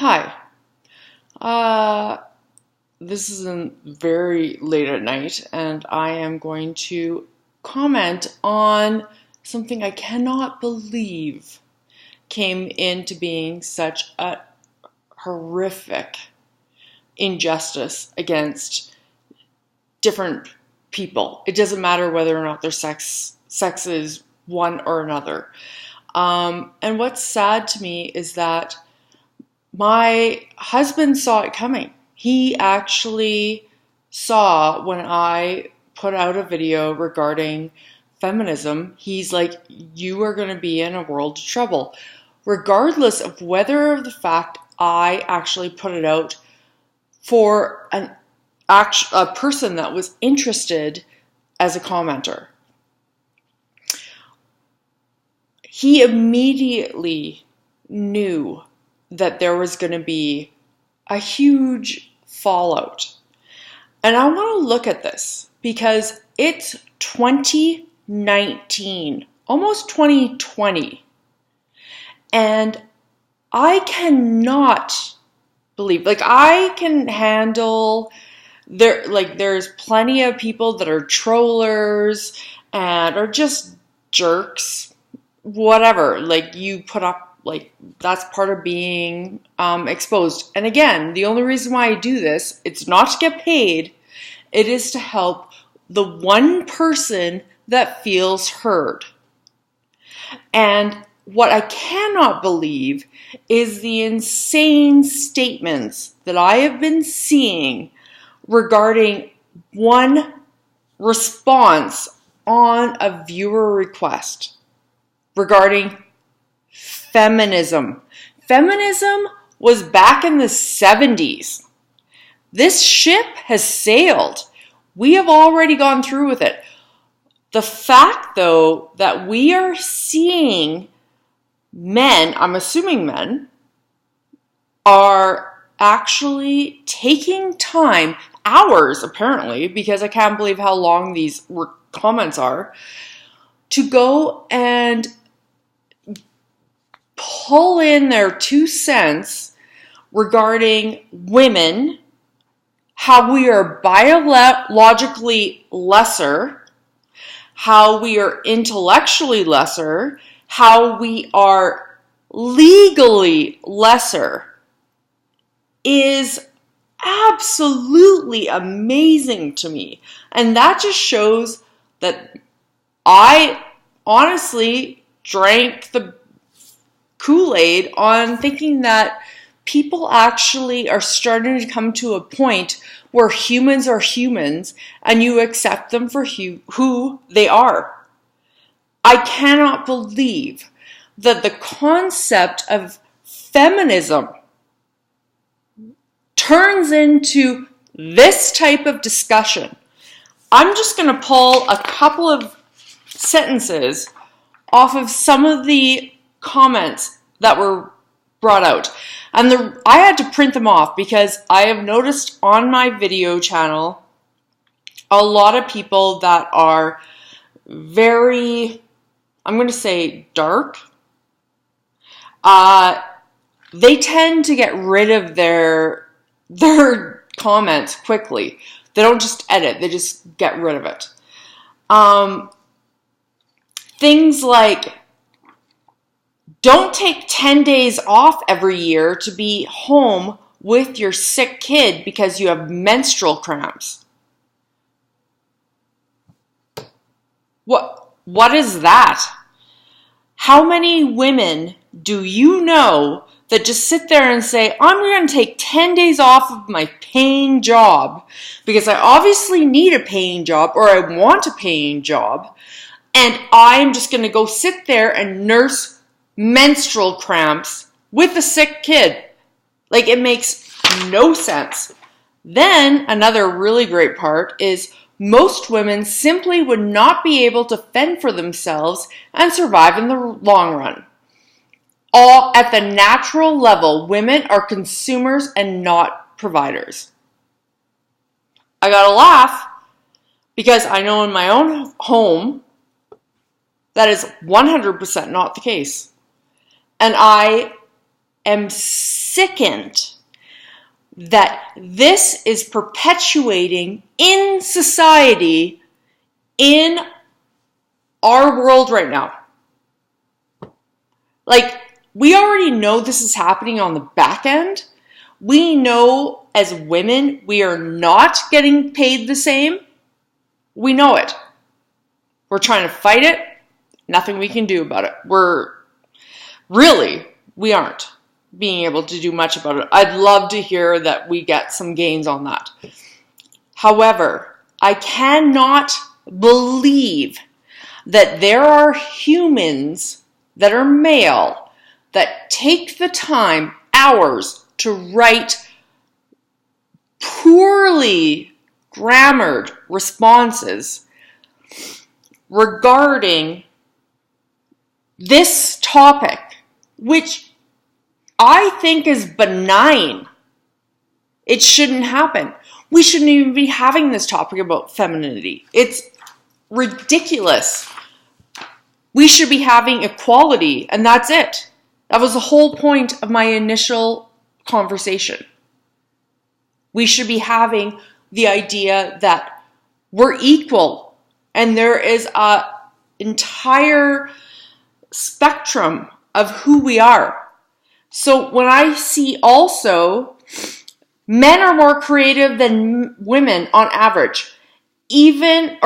Hi. This is very late at night, and I am going to comment on something I cannot believe came into being such a horrific injustice against different people. It doesn't matter whether or not their sex is one or another. And what's sad to me is that my husband saw it coming. He actually saw when I put out a video regarding feminism, he's like, you are going to be in a world of trouble. Regardless of whether of the fact I actually put it out for a person that was interested as a commenter. He immediately knew that there was going to be a huge fallout. And I want to look at this because it's 2019, almost 2020. And I cannot believe, I can handle, there's plenty of people that are trollers and are just jerks, whatever, you put up, that's part of being exposed. And again, the only reason why I do this, it's not to get paid, it is to help the one person that feels heard. And what I cannot believe is the insane statements that I have been seeing regarding one response on a viewer request regarding feminism. Feminism was back in the 70s. This ship has sailed. We have already gone through with it. The fact, though, that we are seeing men, I'm assuming men, are actually taking time, hours apparently, because I can't believe how long these comments are, to go and pull in their 2 cents regarding women, how we are biologically lesser, how we are intellectually lesser, how we are legally lesser, is absolutely amazing to me. And that just shows that I honestly drank the Kool-Aid on thinking that people actually are starting to come to a point where humans are humans and you accept them for who they are. I cannot believe that the concept of feminism turns into this type of discussion. I'm just going to pull a couple of sentences off of some of the comments that were brought out. And I had to print them off because I have noticed on my video channel a lot of people that are very, I'm going to say dark. They tend to get rid of their comments quickly. They don't just edit, they just get rid of it. Things like, don't take 10 days off every year to be home with your sick kid because you have menstrual cramps. What is that? How many women do you know that just sit there and say, I'm going to take 10 days off of my paying job because I obviously need a paying job or I want a paying job, and I'm just going to go sit there and nurse menstrual cramps with a sick kid? It makes no sense. Then another really great part is most women simply would not be able to fend for themselves and survive in the long run. All at the natural level, women are consumers and not providers. I gotta laugh because I know in my own home that is 100% not the case. And I am sickened that this is perpetuating in society, in our world right now. Like, we already know this is happening on the back end. We know as women we are not getting paid the same. We know it. We're trying to fight it. Nothing we can do about it. We aren't being able to do much about it. I'd love to hear that we get some gains on that. However, I cannot believe that there are humans that are male that take the time, hours, to write poorly grammared responses regarding this topic, which I think is benign. It shouldn't happen. We shouldn't even be having this topic about femininity. It's ridiculous. We should be having equality, and that's it. That was the whole point of my initial conversation. We should be having the idea that we're equal, and there is an entire spectrum of who we are. So when I see also men are more creative than women on average, even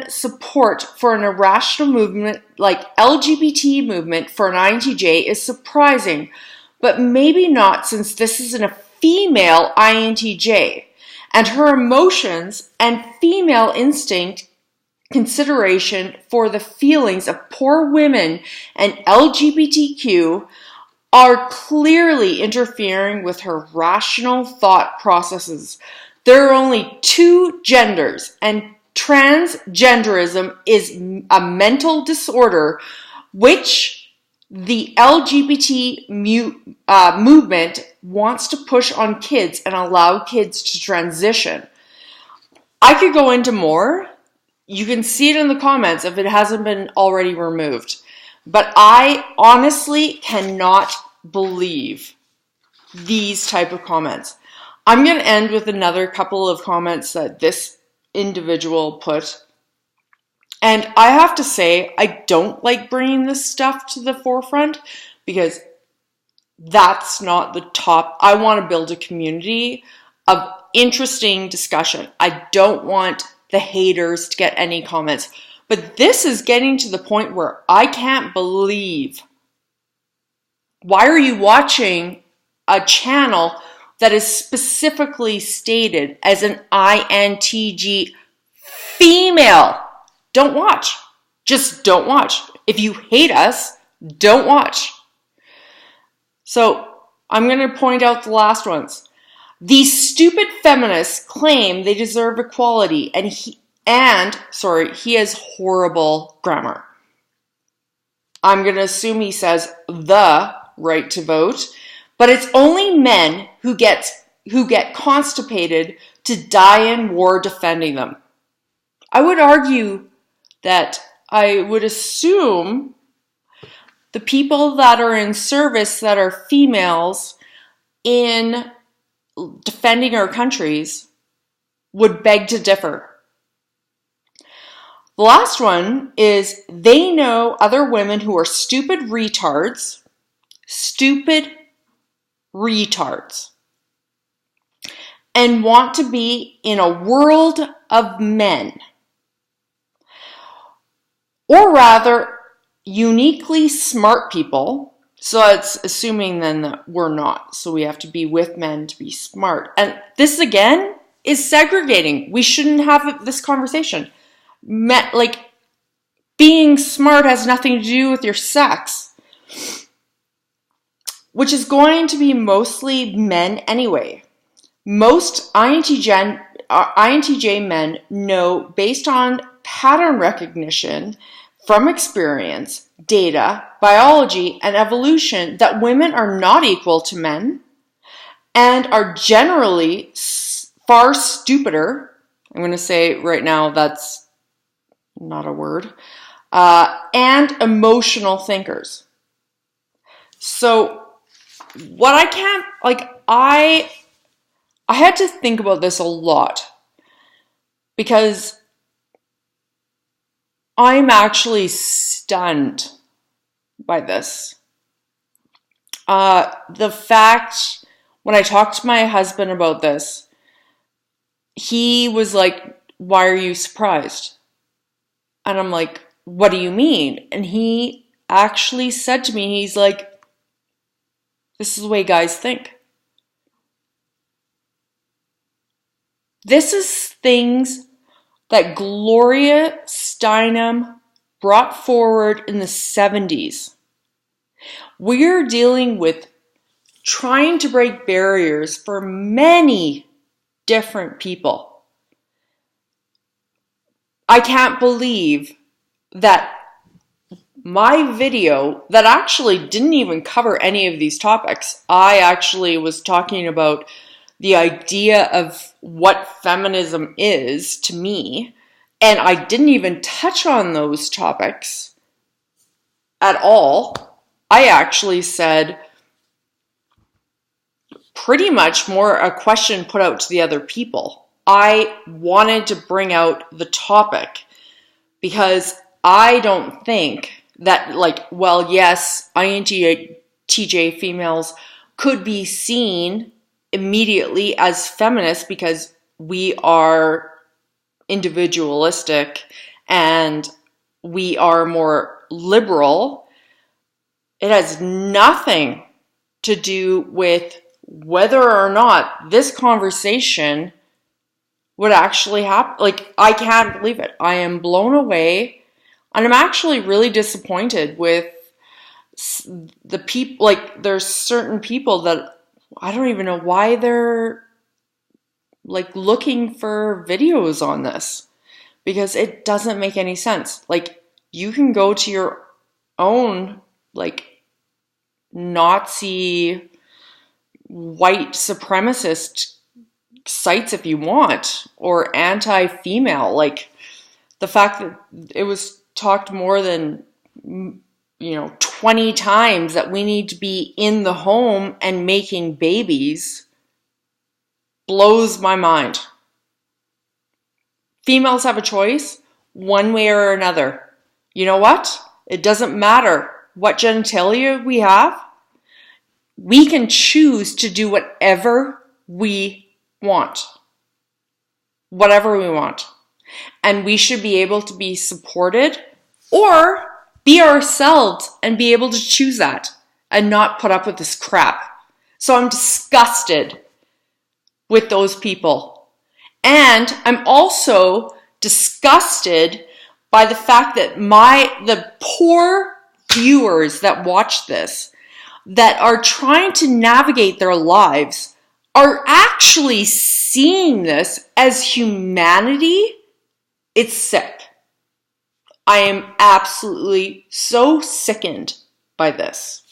support for an irrational movement like LGBT movement for an INTJ is surprising, but maybe not, since this is a female INTJ and her emotions and female instinct consideration for the feelings of poor women and LGBTQ are clearly interfering with her rational thought processes. There are only two genders, and transgenderism is a mental disorder which the LGBT movement wants to push on kids and allow kids to transition. I could go into more. You can see it in the comments if it hasn't been already removed. But I honestly cannot believe these type of comments. I'm going to end with another couple of comments that this individual put. And I have to say, I don't like bringing this stuff to the forefront because that's not the top. I want to build a community of interesting discussion. I don't want the haters to get any comments. But this is getting to the point where I can't believe. Why are you watching a channel that is specifically stated as an INTJ female? Don't watch. Just don't watch. If you hate us, don't watch. So I'm going to point out the last ones. These stupid feminists claim they deserve equality, and he has horrible grammar. I'm going to assume he says the right to vote, but it's only men who get constipated to die in war defending them. I would argue that I would assume the people that are in service that are females in defending our countries would beg to differ. The last one is they know other women who are stupid retards, and want to be in a world of men. Or rather, uniquely smart people. So it's assuming then that we're not. So we have to be with men to be smart. And this again is segregating. We shouldn't have this conversation. Being smart has nothing to do with your sex, which is going to be mostly men anyway. Most INTJ men know, based on pattern recognition from experience, data, biology, and evolution, that women are not equal to men and are generally far stupider. I'm going to say right now that's not a word. And emotional thinkers. So what I can't, like, I had to think about this a lot because I'm actually stunned by this. The fact, when I talked to my husband about this, he was like, why are you surprised? And I'm like, what do you mean? And he actually said to me, he's like, this is the way guys think. This is things that Gloria Steinem brought forward in the 70s. We're dealing with trying to break barriers for many different people. I can't believe that my video that actually didn't even cover any of these topics. I actually was talking about the idea of what feminism is to me, and I didn't even touch on those topics at all. I actually said pretty much more a question put out to the other people. I wanted to bring out the topic because I don't think that, like, well, yes, INTJ females could be seen immediately as feminists because we are individualistic and we are more liberal. It has nothing to do with whether or not this conversation would actually happen. Like, I can't believe it. I am blown away, and I'm actually really disappointed with the people. Like, there's certain people that I don't even know why they're like looking for videos on this, because it doesn't make any sense. Like, you can go to your own like Nazi white supremacist sites if you want, or anti-female. Like, the fact that it was talked more than 20 times that we need to be in the home and making babies blows my mind. Females have a choice one way or another. You know what? It doesn't matter what genitalia we have. We can choose to do whatever we want. Whatever we want. And we should be able to be supported or be ourselves and be able to choose that and not put up with this crap. So I'm disgusted with those people. And I'm also disgusted by the fact that the poor viewers that watch this, that are trying to navigate their lives, are actually seeing this as humanity. It's sick. I am absolutely so sickened by this.